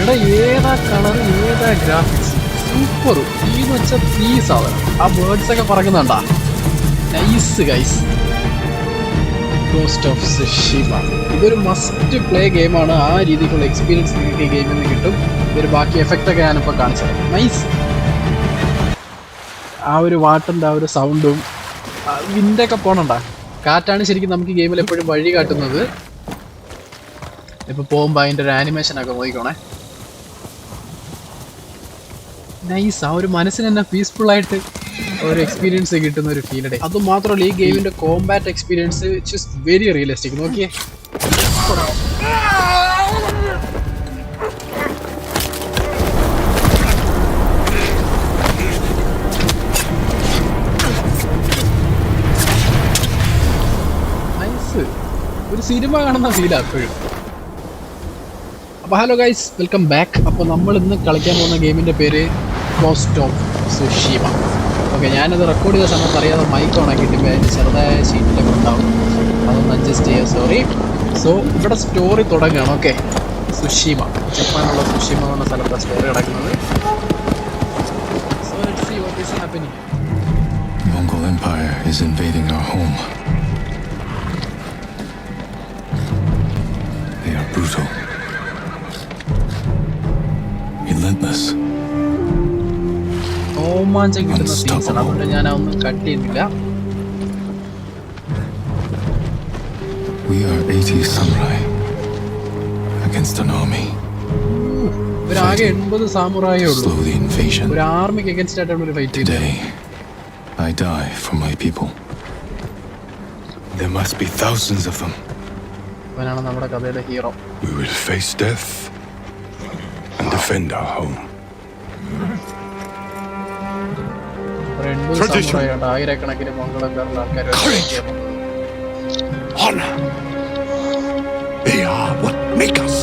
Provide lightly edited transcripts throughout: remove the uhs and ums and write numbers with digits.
എടാ ഏതാ കളർ ഏതാ ഗ്രാഫിക്സ് സൂപ്പർ തീന്ന് വെച്ചാൽ തീ സാധനം. ആ ബേർഡ്സ് ഒക്കെ പറക്കുന്നുണ്ടാ. Nice guys. Ghost of Tsushima ഇതൊരു മസ്റ്റ് പ്ലേ ഗെയിമാണ്. ആ രീതിക്കുള്ള എക്സ്പീരിയൻസ് നിങ്ങൾക്ക് ഈ ഗെയിമിൽ നിന്ന് കിട്ടും. ഇതൊരു ബാക്കി എഫക്റ്റ് ഒക്കെ ഞാനിപ്പോൾ കാണിച്ചത്. നൈസ്. ആ ഒരു വാട്ടറിൻ്റെ ആ ഒരു സൗണ്ടും വിൻഡൊക്കെ പോണണ്ട. കാറ്റാണ് ശരിക്കും നമുക്ക് ഈ ഗെയിമിൽ എപ്പോഴും വഴി കാട്ടുന്നത്. ഇപ്പോൾ പോകുമ്പോൾ അതിൻ്റെ ഒരു ആനിമേഷനൊക്കെ നോക്കിക്കോണേ. നൈസ്. ആ ഒരു മനസ്സിന് തന്നെ പീസ്ഫുള്ളായിട്ട് ഒരു എക്സ്പീരിയൻസ് കിട്ടുന്ന ഒരു ഫീൽഡ്. അതുമാത്രമല്ല ഈ ഗെയിമിൻ്റെ Kombat experience just very realistic. നോക്കിയേ, നൈസ്. ഒരു സിനിമ കാണുന്ന ഫീലാണ് എപ്പോഴും. അപ്പോൾ ഹലോ ഗൈസ്, വെൽക്കം ബാക്ക്. അപ്പോൾ നമ്മൾ ഇന്ന് കളിക്കാൻ പോകുന്ന ഗെയിമിൻ്റെ പേര് ഗോസ്റ്റ് ഓഫ് സുഷിമ. ഓക്കെ, ഞാനത് റെക്കോർഡ് ചെയ്ത സമയത്ത് അറിയാതെ മൈക്ക് ഓണാക്കിയിട്ട് അതിൻ്റെ ചെറുതായ ഷീറ്റിലൊക്കെ ഉണ്ടാവും. അതൊന്ന് അഡ്ജസ്റ്റ് ചെയ്യുക, സോറി. സോ ഇവിടെ സ്റ്റോറി തുടങ്ങുകയാണ്. ഓക്കെ, സുഷിമ, ജപ്പാനുള്ള സുഷിമ എന്ന സ്ഥലത്താണ് സ്റ്റോറി നടക്കുന്നത്. So let's see what is happening. Mongol Empire is invading our home. They are brutal, relentless. രോമാഞ്ചം കിട്ടുന്ന സീൻസാണ്, അതുകൊണ്ട് ഞാൻ അതൊന്നും കട്ട് ചെയ്യുന്നില്ല. We are 80 samurai against an army. ഒരാകെ 80 സാമുറായേ ഉള്ളൂ. Slow the invasion. ഒരു ആർമിക്ക് അഗൈൻസ്റ്റ് ആയിട്ടാണ് ഒരു ഫൈറ്റ് ചെയ്യുന്നത്. Today, I die for my people. There must be thousands of them. അവനാണ് നമ്മുടെ കഥയുടെ hero. We will face death and defend our home. ആയിരക്കണക്കിന് മംഗളക്കാരുള്ള ആൾക്കാർ. Honor. They are what make us.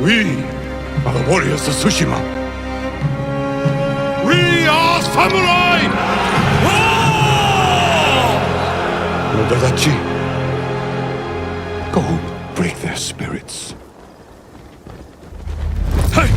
We are the warriors of Tsushima. We are samurai. Nobadachi. Go break their spirits. Hey!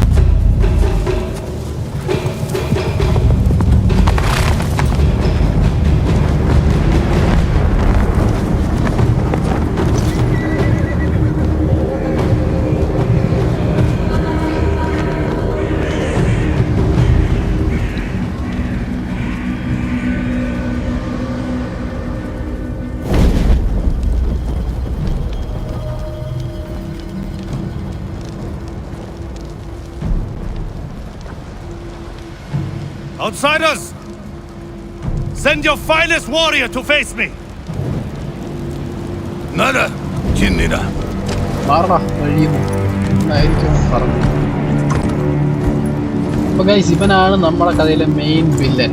Outsiders! Send your finest warrior to face me! Nada, Jinnida. മാറടാ വഴിയുന്നു എന്നായിരിക്കും പറഞ്ഞു. അപ്പൊ guys, ഇവനാണ് നമ്മുടെ കഥയിലെ main villain,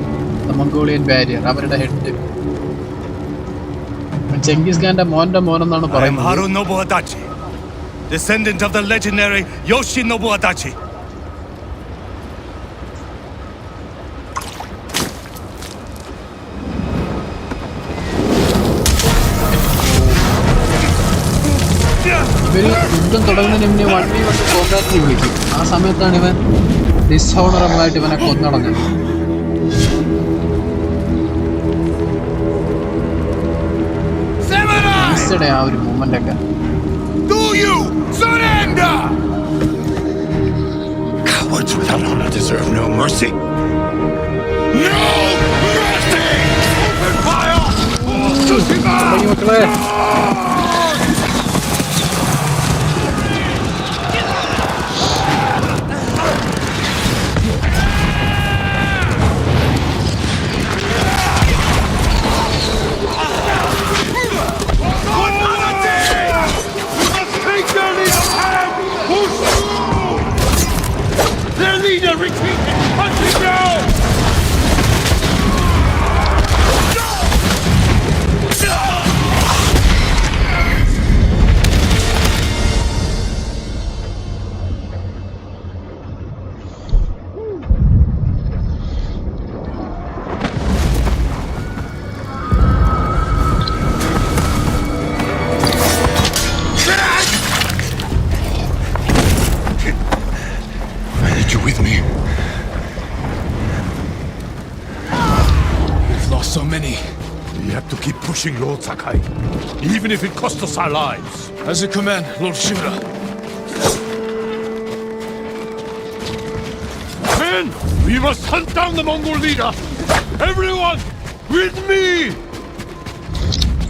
Mongolian barrier, അവരുടെ head. Genghis ഖാന്റെ മോന്റെ മോനെന്നാണ് I am പറയുന്നത്. Harunobu Adachi, descendant of the legendary Yoshinobu Adachi. ഇവര് യുദ്ധം തുടങ്ങുന്നതിന് മുന്നേ 1v1 കോമ്പാറ്റിന് വിളിക്കും. ആ സമയത്താണ് ഇവൻ ഡിസ്ഹോണറബിളായിട്ട് ഇവനെ കൊന്നടങ്ങുന്നത്. ആ ഒരു മൂമെന്റ് ഒക്കെ. Do you surrender? Cowards without honor deserve no mercy. No mercy! Open fire! Tsushima! മക്കളെ, me. We've lost so many. We have to keep pushing, Lord Sakai, even if it costs us our lives. As you command, Lord Shura. Men, we must hunt down the Mongol leader. Everyone, with me.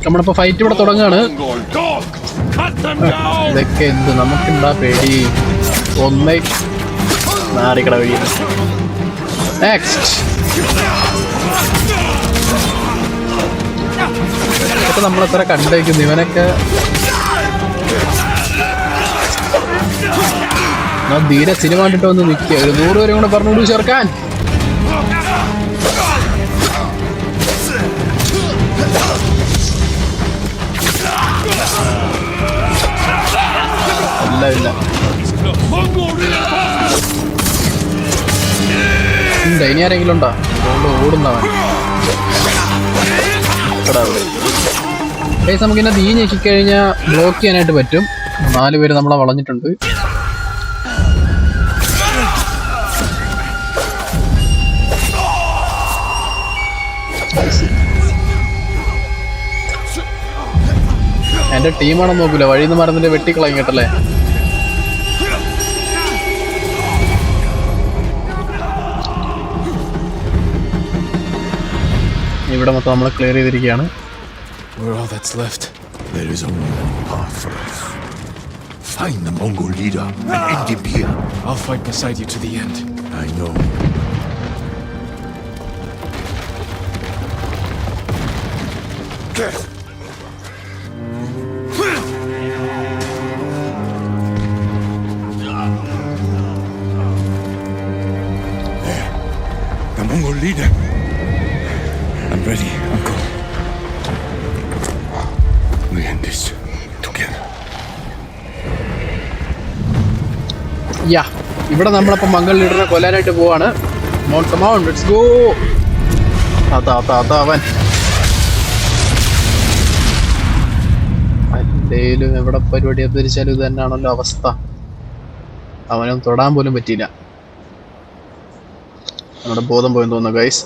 നമ്മളിപ്പോ fight ഇവിടെ തുടങ്ങാണ്. Mongol dog, cut them down. ഇതൊക്കെ എന്ത് നമുക്കുണ്ടാ പേടി. ഒന്നേ നാറിക്കട വഴി. Next ഇതൊക്കെ നമ്മളെത്ര കണ്ടേക്കുന്നു ഇവനൊക്കെ. ധീരെ സിനിമ കണ്ടിട്ട് വന്ന് നിൽക്കുക. ഒരു 100 പേരും കൂടെ പറഞ്ഞുകൊണ്ട് ചേർക്കാൻ. ഇല്ല ഉണ്ട്. ഇനി ആരെങ്കിലും ഉണ്ടോ? ഓടുന്നവൻ നമുക്കിന്നെ തീ ഞെക്കിക്കഴിഞ്ഞാൽ ബ്ലോക്ക് ചെയ്യാനായിട്ട് പറ്റും. 4 പേര് നമ്മളെ വളഞ്ഞിട്ടുണ്ട്. എന്റെ ടീമാണെന്ന് നോക്കൂല. വഴിന്ന് മറന്നിട്ട് വെട്ടിക്കളയും കേട്ടല്ലേ. ഇവിടെ മൊത്തം നമ്മൾ ക്ലിയർ ചെയ്തിരിക്കുകയാണ്. We're all that's left. There is only one path for us. Find the Mongol leader and end him here. I'll fight beside you to the end. I know. There, the Mongol leader. I'm ready, Uncle. We end this together. യാ ഇവിടെ നമ്മളപ്പം മംഗൾ ലീഡറിനെ കൊല്ലാനായിട്ട് പോവാണ്. Let's go. അവൻ എന്തേലും എവിടെ പരിപാടി അവതരിച്ചാലും ഇത് തന്നെയാണല്ലോ അവസ്ഥ. അവനും തൊടാൻ പോലും പറ്റിയില്ല. നമ്മുടെ ബോധം പോയെന്ന് തോന്നുന്നു guys.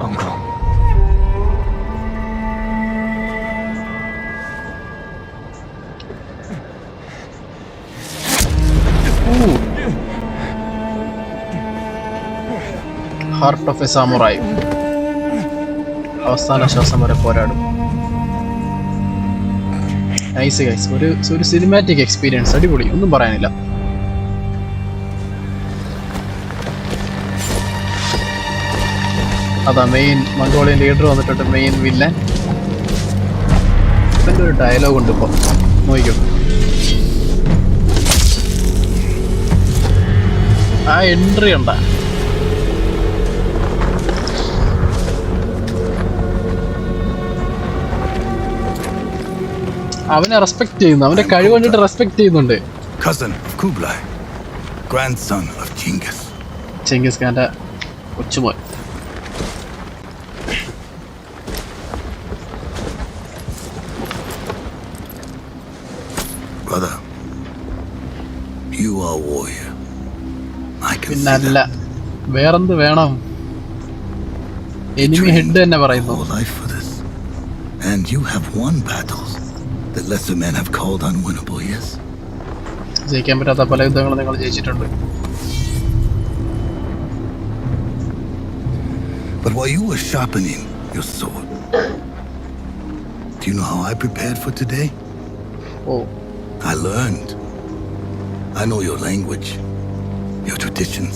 Uncle. Heart of a samurai. അവസാന ശ്വാസം വരെ പോരാടും. Nice guys. ഒരു സിനിമാറ്റിക് എക്സ്പീരിയൻസ്. അടിപൊളി. ഒന്നും പറയാനില്ല. അതാ മെയിൻ മംഗോളിയൻ ലീഡർ വന്നിട്ടുണ്ട്. Main villain. ഇതിൻ്റെ ഒരു ഡയലോഗ് ഉണ്ട് ഇപ്പോൾ. നോക്കിക്കോ. ആ എൻട്രി ഉണ്ടാ. അവനെ റെസ്പെക്ട് ചെയ്യുന്നു. അവന്റെ കഴിവ് കണ്ടിട്ട് റെസ്പെക്ട് ചെയ്യുന്നുണ്ട്. Cousin of Kublai, grandson of Genghis. Genghis ഖാന്റെ കൊച്ചുമോൻ. Brother, you are a warrior. I can see പിന്നല്ല that. വേറെന്ത് വേണം? എനിമി ഹെഡ് തന്നെ പറയുന്നു. Whole life for this. And you have won battles that lesser men have called unwinnable, yes? ജയിക്കാൻ പറ്റാത്ത പല യുദ്ധങ്ങളും നിങ്ങൾ ജയിച്ചിട്ടുണ്ട്. But while you were sharpening your sword, do you know how I prepared for today? Oh I learned. I know your language, your traditions,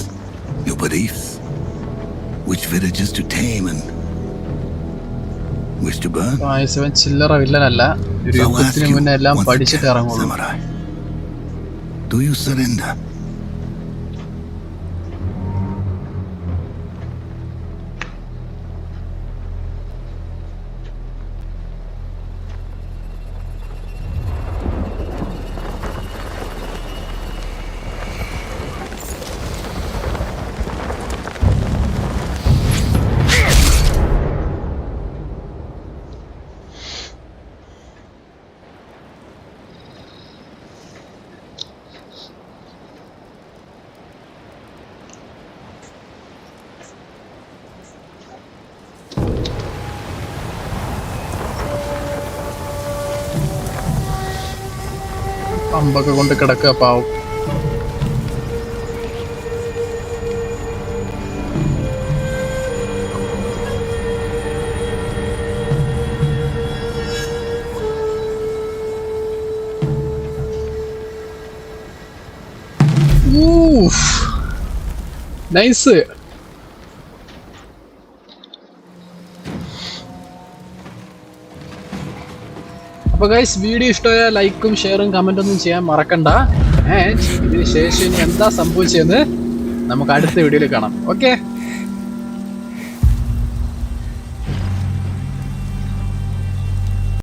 your beliefs, which villages to tame and which to burn. ആയുസവൻ ചില്ലറ വില്ലനല്ല. ഒരു So I'll ask യുദ്ധത്തിന് you മുന്നേ എല്ലാം once പഠിച്ചിട്ട് again, ഇറങ്ങുള്ളൂ. Samurai, do you surrender? അമ്പൊക്കെ കൊണ്ട് കിടക്കുക പാവം. Nice. അപ്പോൾ ഗൈസ് വീഡിയോ ഇഷ്ടമായ ലൈക്കും ഷെയറും കമൻറ്റൊന്നും ചെയ്യാൻ മറക്കണ്ട. ഇതിന് ശേഷം ഇനി എന്താ സംഭവിച്ചതെന്ന് നമുക്ക് അടുത്ത വീഡിയോയിൽ കാണാം. ഓക്കെ.